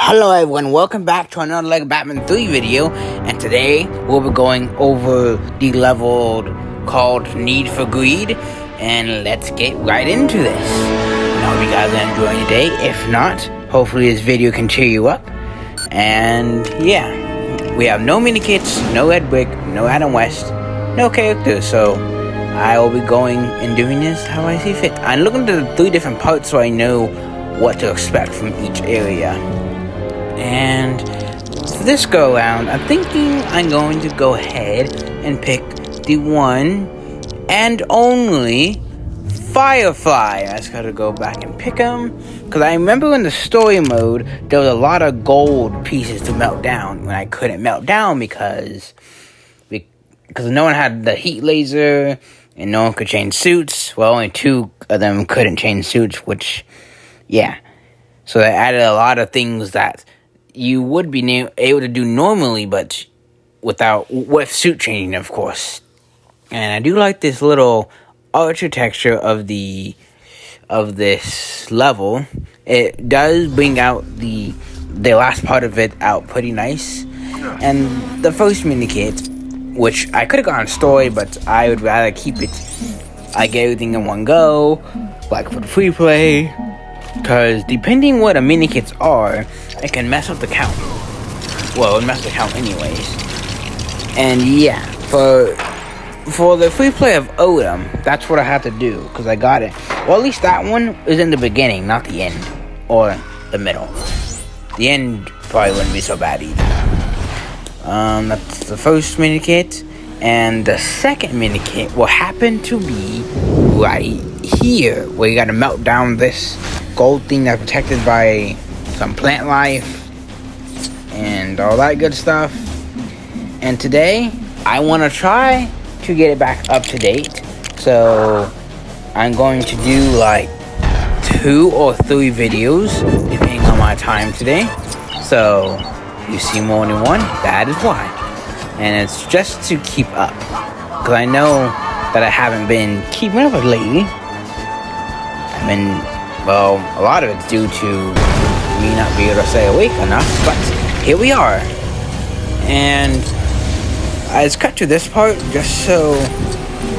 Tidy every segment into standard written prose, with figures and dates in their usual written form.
Hello everyone, welcome back to another LEGO Batman 3 video, and today we'll be going over the level called Need for Greed, and let's get right into this. I hope you guys are enjoying today. If not, hopefully this video can cheer you up. And yeah, we have no Minikits, no Red Brick, no Adam West, no characters, so I will be going and doing this how I see fit. I'm looking at the 3 different parts so I know what to expect from each area. And for this go around, I'm thinking I'm going to go ahead and pick the one and only Firefly. I just gotta go back and pick them, because I remember in the story mode there was a lot of gold pieces to melt down when I couldn't melt down because no one had the heat laser and no one could change suits. Well, only 2 of them couldn't change suits, which, yeah. So they added a lot of things that you would be able to do normally, but with suit changing, of course. And I do like this little architecture of this level. It does bring out the last part of it out pretty nice. And the first Minikit, which I could have gone story, but I would rather keep it. I get everything in one go, like for the free play. Because depending what a Minikits are, it can mess up the count. Well, it messes the count anyways. And yeah, for the free play of Odom, that's what I have to do, because I got it. Well, at least that one is in the beginning, not the end. Or the middle. The end probably wouldn't be so bad either. That's the first Minikit. And the second Minikit will happen to be right here, where you gotta melt down this gold thing that's protected by some plant life and all that good stuff. And today I want to try to get it back up to date, so I'm going to do like 2 or 3 videos depending on my time today. So you see more than one, that is why. And it's just to keep up, because I know that I haven't been keeping up with lately. Well, a lot of it's due to me not being able to stay awake enough, but here we are. And I just cut to this part just so,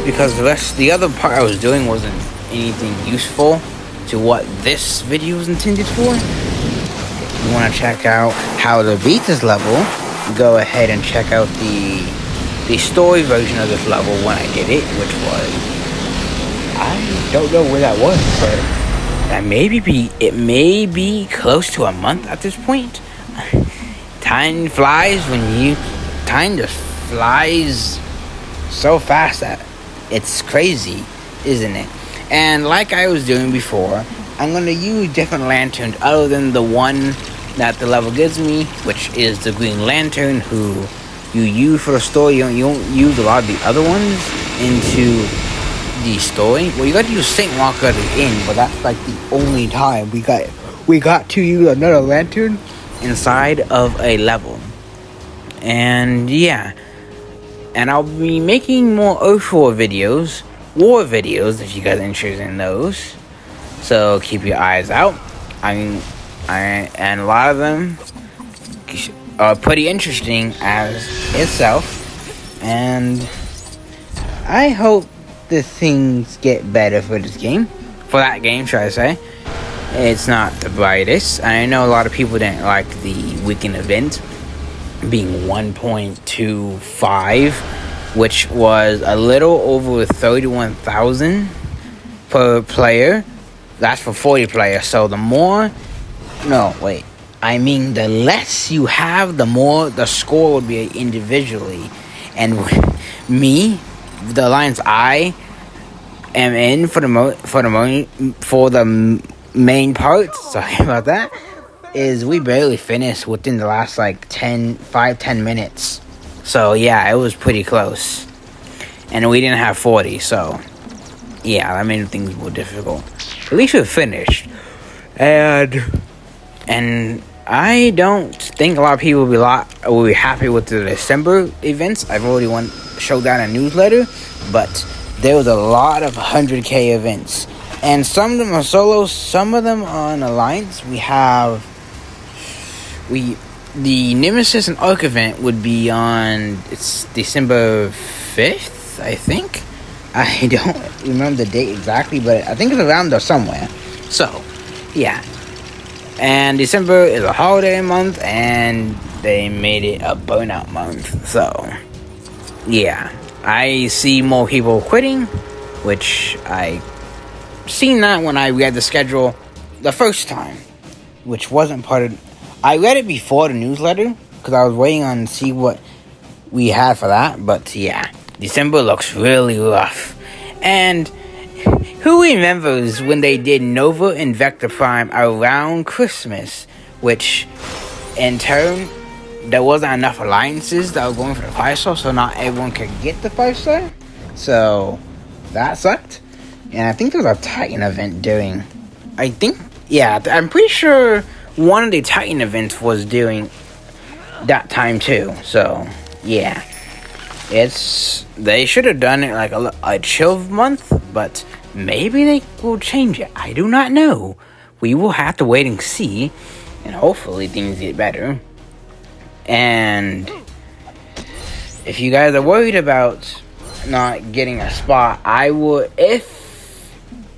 because the other part I was doing wasn't anything useful to what this video was intended for. If you want to check out how to beat this level, go ahead and check out the story version of this level when I did it, which was, I don't know where that was, but it may be close to a month at this point. Time just flies so fast that it's crazy, isn't it? And like I was doing before, I'm going to use different lanterns other than the one that the level gives me, which is the Green Lantern, who you use for the story. You don't use a lot of the other ones into the story. Well, you got to use Saint Walker at the end, but that's like the only time we got to use another lantern inside of a level. And yeah, and I'll be making more war videos if you guys are interested in those. So keep your eyes out. And a lot of them are pretty interesting as itself, and I hope the things get better for that game, should I say. It's not the brightest. I know a lot of people didn't like the weekend event being 1.25, which was a little over 31,000 per player. That's for 40 players. So the less you have, the more the score would be individually. And me, the alliance I am in for the main part, sorry about that, is we barely finished within the last like 10 minutes. So yeah, it was pretty close. And we didn't have 40, so yeah, that made things more difficult. At least we finished. And I don't think a lot of people will be happy with the December events. I've already showed that in a newsletter, but there was a lot of 100k events, and some of them are solos, some of them are on alliance. We have the Nemesis and Arc event would be on, it's December 5th, I think. I don't remember the date exactly, but I think it's around there somewhere. So, yeah. And December is a holiday month, and they made it a burnout month. So, yeah. I see more people quitting, which I seen that when I read the schedule the first time, which wasn't part of... I read it before the newsletter, because I was waiting on to see what we had for that, but yeah. December looks really rough. And who remembers when they did Nova and Vector Prime around Christmas, which in turn there wasn't enough alliances that were going for the 5-star, so not everyone could get the 5-star. So that sucked. And I think there was a Titan event during, I'm pretty sure one of the Titan events was during that time too. So yeah. They should have done it like a chill month, but maybe they will change it. I do not know. We will have to wait and see, and hopefully things get better. And if you guys are worried about not getting a spot, I would, if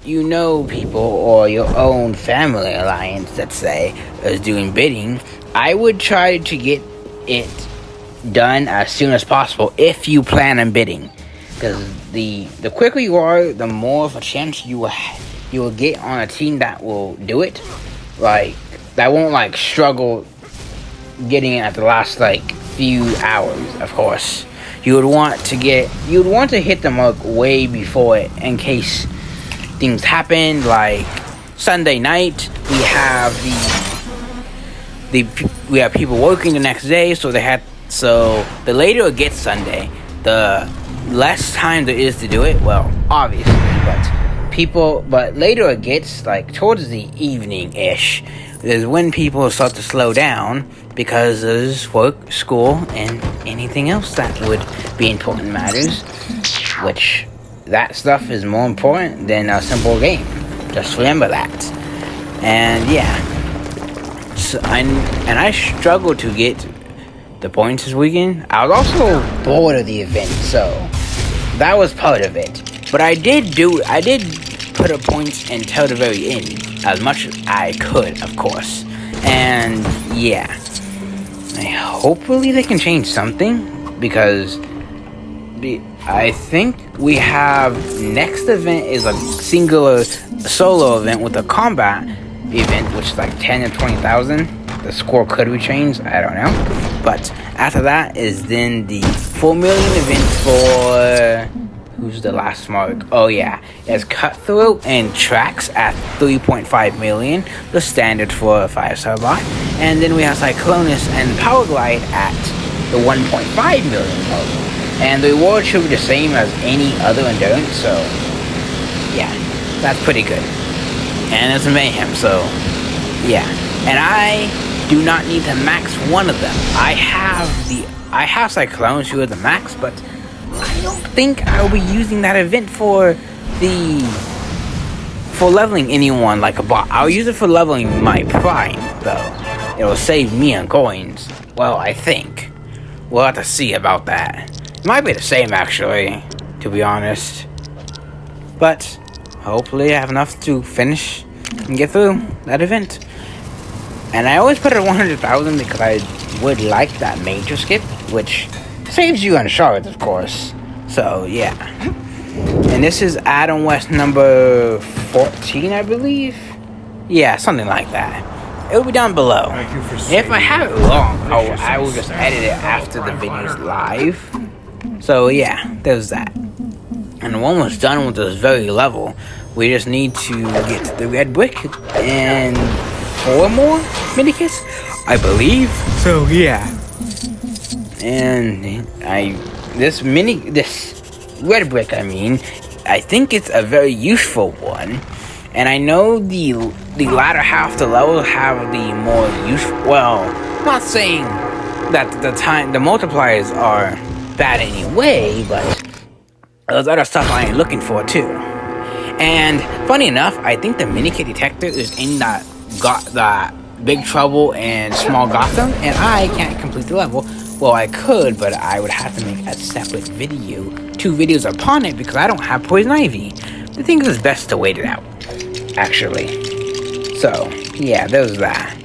you know people or your own family alliance, let's say, is doing bidding, I would try to get it done as soon as possible if you plan on bidding, because the quicker you are, the more of a chance you will get on a team that will do it, like that won't like struggle getting it at the last like few hours. Of course, you would want to hit the mark way before it, in case things happen. Like Sunday night, we have people working the next day, so the later it gets Sunday, the less time there is to do it. Well, obviously, but later it gets, like towards the evening-ish, is when people start to slow down, because there's work, school, and anything else that would be important matters, which that stuff is more important than a simple game. Just remember that. And yeah, so I struggled to get the points this weekend. I was also bored of the event, so that was part of it. But I did put a point until the very end, as much as I could, of course. And yeah, hopefully they can change something, because I think we have next event is a singular solo event with a combat event, which is like 10 to 20,000. The score could be changed, I don't know. But after that is then the 4 million event for, who's the last mark? Oh yeah, it's Cutthroat and Trax at 3.5 million, the standard for a 5-star bot. And then we have Cyclonus and Powerglide at the 1.5 million mark. And the reward should be the same as any other endurance, so yeah, that's pretty good. And it's Mayhem, so yeah. And I do not need to max one of them. I have Cyclones who are the max, but I don't think I'll be using that event for leveling anyone like a bot. I'll use it for leveling my Prime, though. It'll save me on coins. Well, I think. We'll have to see about that. It might be the same, actually, to be honest. But hopefully I have enough to finish and get through that event. And I always put it at 100,000 because I would like that major skip, which saves you on shards, of course. So, yeah. And this is Adam West number 14, I believe? Yeah, something like that. It'll be down below. If I have it wrong, I will just edit it after the video's live. So, yeah, there's that. And we're almost done with this very level. We just need to get the red brick and 4 more minikits, I believe. So yeah. And this red brick, I think it's a very useful one. And I know the latter half of the level have the more useful, well, not saying that the multipliers are bad anyway, but there's other stuff I ain't looking for too. And funny enough, I think the Minikit Detector is in that Big Trouble and Small Gotham, and I can't complete the level. Well, I could, but I would have to make a separate video, 2 videos upon it, because I don't have Poison Ivy. I think it's best to wait it out, actually. So, yeah, there's that.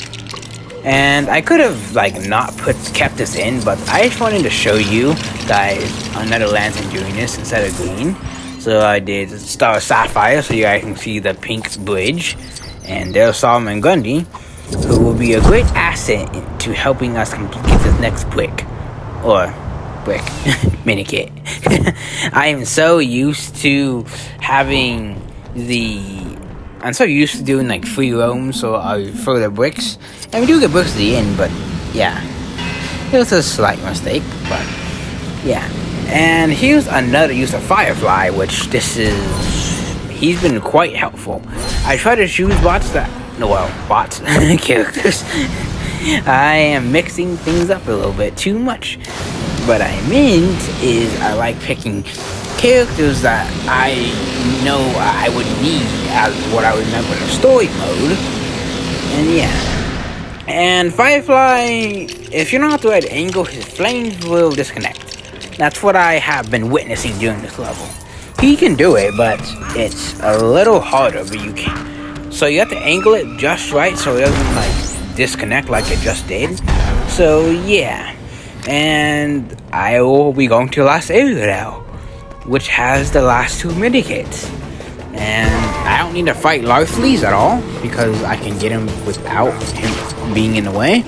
And I could have, like, not kept this in, but I just wanted to show you guys another lantern doing this instead of green. So I did Star Sapphire, so you guys can see the pink bridge. And there's Solomon Grundy, who will be a great asset to helping us complete this next brick. Or brick. Minikit. I am so used to having I'm so used to doing like free roams, so I throw the bricks. And we do get bricks at the end, but yeah. It was a slight mistake, but yeah. And here's another use of Firefly, which he's been quite helpful. I try to choose bots, characters. I am mixing things up a little bit too much. What I meant is I like picking characters that I know I would need as what I remember in the story mode. And yeah. And Firefly, if you're not at the right angle, his flames will disconnect. That's what I have been witnessing during this level. He can do it, but it's a little harder, but you can. So you have to angle it just right so it doesn't like disconnect like it just did. So yeah. And I will be going to the last area now, which has the last 2 Minikits. And I don't need to fight Larfleeze at all, because I can get him without him being in the way.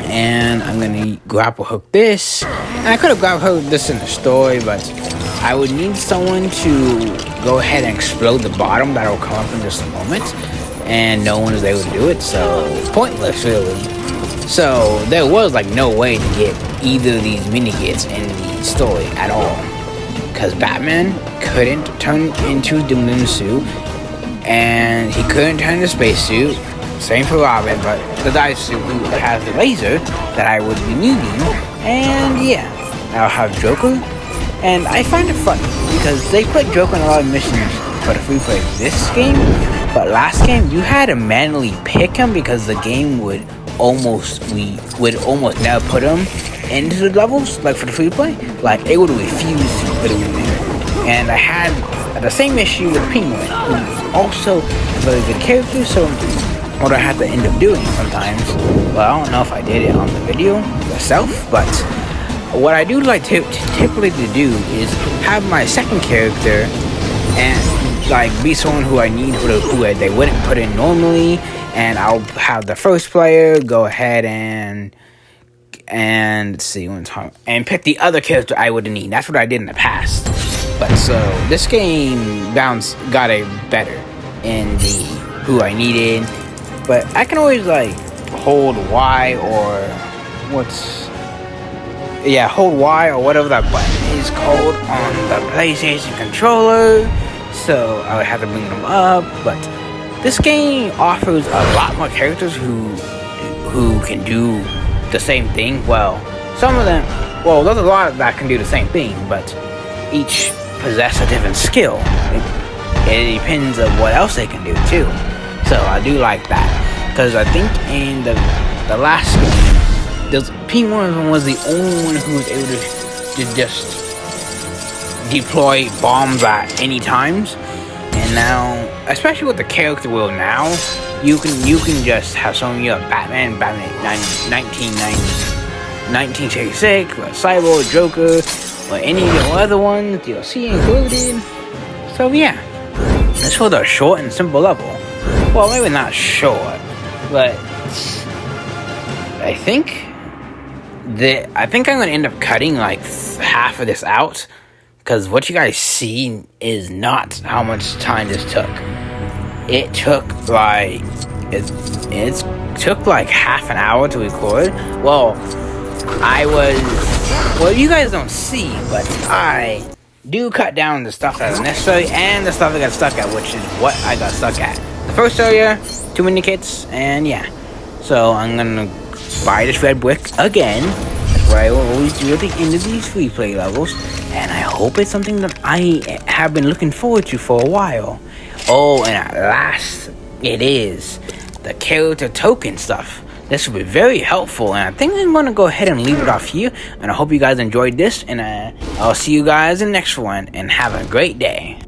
And I'm gonna grapple hook this. And I could have grapple hooked this in the story, but I would need someone to go ahead and explode the bottom that will come up in just a moment. And no one is able to do it, so pointless really. So there was like no way to get either of these Minikits in the story at all. Because Batman couldn't turn into the moon suit, and he couldn't turn into spacesuit. Same for Robin, but the dive suit who has the laser that I would be needing. And yeah, I'll have Joker. And I find it funny because they put Joker in a lot of missions for the free play this game, but last game you had to manually pick him because the game would almost never put him into the levels, like for the free play. Like it would refuse to put him in there. And I had the same issue with Penguin, who's also a very good character. So what I had to end up doing sometimes, well, I don't know if I did it on the video myself, but what I do like typically to do is have my second character and like be someone who I need who they wouldn't put in normally, and I'll have the first player go ahead and let's see and pick the other character I would need. That's what I did in the past. But so this game got a better in the who I needed. But I can always like hold Y or hold Y or whatever that button is called on the PlayStation controller. So I would have to bring them up. But this game offers a lot more characters who can do the same thing. Well, some of them, there's a lot that can do the same thing, but each possess a different skill. It depends on what else they can do too. So I do like that, because I think in the last game, Penguin was the only one who was able to just deploy bombs at any times. And now, especially with the character wheel now, you can just have someone you have Batman 1966, or Cyborg, Joker, or any of the other ones, DLC included. So yeah, this was a short and simple level. Well, maybe not short, but I think I'm gonna end up cutting like half of this out, because what you guys see is not how much time this took. It took like it took like half an hour to record. You guys don't see, but I do cut down the stuff that is necessary and the stuff I got stuck at, which is what I got stuck at. The first area, 2 Minikits, and yeah. So I'm gonna buy this red brick again. That's what I will always do at the end of these free play levels, and I hope it's something that I have been looking forward to for a while. Oh, and at last, it is the character token stuff. This will be very helpful, and I think I'm going to go ahead and leave it off here, and I hope you guys enjoyed this, and I'll see you guys in the next one, and have a great day.